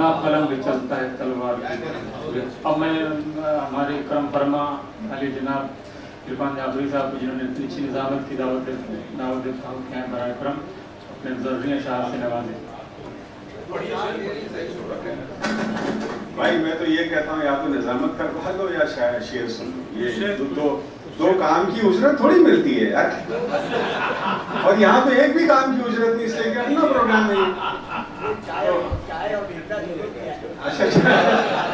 اپنا قلم بھی چلتا ہے تلوار کی. اب میں ہمارے کرم فرما علی جناب عرفان جعفری صاحب کو جنہوں نے اتنی اچھی نظامت کی دعوت دیتا ہوں کہ برائے کرم اپنے ضروری اشعار سے نوازیں. بھائی میں تو یہ کہتا ہوں یا تو نظامت کروا دو یا شعر سن لو. یہ دو کام کی اجرت تھوڑی ملتی ہے یار. اور یہاں تو ایک بھی کام کی اجرت نہیں, اس لیے کہ اپنا پروگرام نہیں. اچھا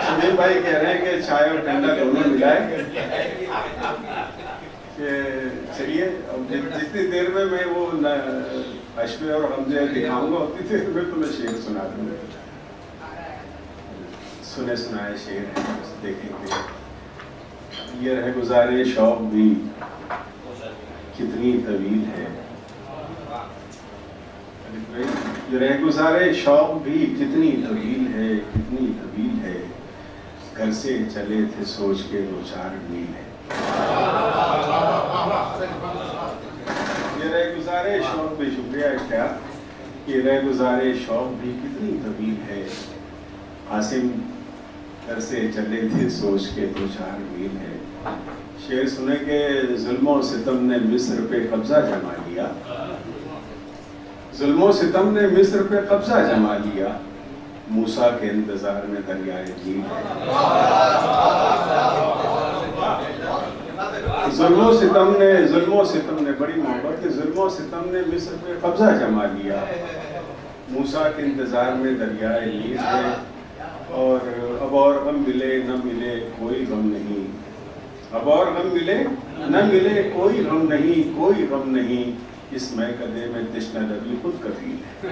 سنیل بھائی کہہ رہے ہیں کہ چائے اور ٹھنڈا دونوں ملائے. چلیے جتنی دیر میں وہ اشفے اور حمزے دکھاؤں گا اتنی دیر میں تمہیں شعر سنا دوں گا. سنے سنائے شعر ہیں, دیکھیں گے. یہ رہ گزارے شوق بھی کتنی طویل ہے, یہ رہ گزارے شوق بھی کتنی طویل ہے, کتنی طویل ہے. گھر سے چلے تھے سوچ کے 2-4 میل ہے. یہ رہ گزارے شوق بھی, شکریہ اشتیاق. یہ رہ گزارے شوق بھی کتنی طویل ہے. عاصم گھر سے چلے تھے سوچ کے 2-4 میل ہے. شعر سنے کہ ظلم و ستم نے مصر پہ قبضہ جما لیا. ظلم و ستم نے مصر پہ قبضہ جما لیا. موسیٰ کے انتظار میں دریائے نیل ہے. ظلم و ستم نے بڑی محبت ہے. ظلم و ستم نے مصر پہ قبضہ جما لیا. موسیٰ کے انتظار میں دریائے نیل ہے. اور اب اور غم ملے نہ ملے کوئی غم نہیں. اب اور غم ملے نہ ملے کوئی غم نہیں, کوئی غم نہیں. اس میکدے میں تشنہ لبی خود کفیل ہے.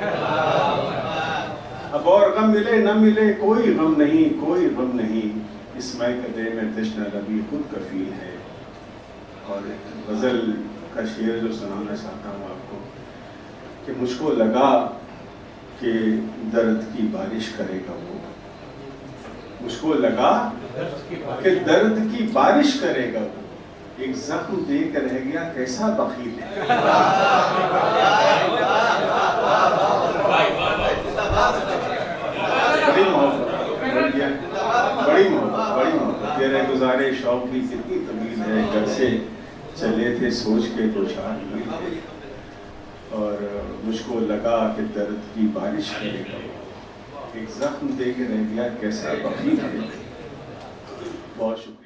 اب اور غم ملے نہ ملے کوئی غم نہیں, کوئی غم نہیں. اس میکدے میں تشنہ لبی خود کفیل ہے. اور غزل کا شعر جو سنانا چاہتا ہوں آپ کو کہ مجھ کو لگا کہ درد کی بارش کرے گا وہ. مجھ کو لگا کہ درد کی بارش کرے گا وہ. ایک زخم دے کر رہ گیا کیسا بخیل ہے. بڑی محبت, بڑی محبت. یہ رہ گزارے شوق بھی کتنی طویل ہے. گھر سے چلے تھے سوچ کے 2-4 میل ہے. اور مجھ کو لگا کہ درد کی بارش کرے گا وہ. ایک زخم دے کے رہ گیا کیسا بخیل ہے. بہت شکریہ.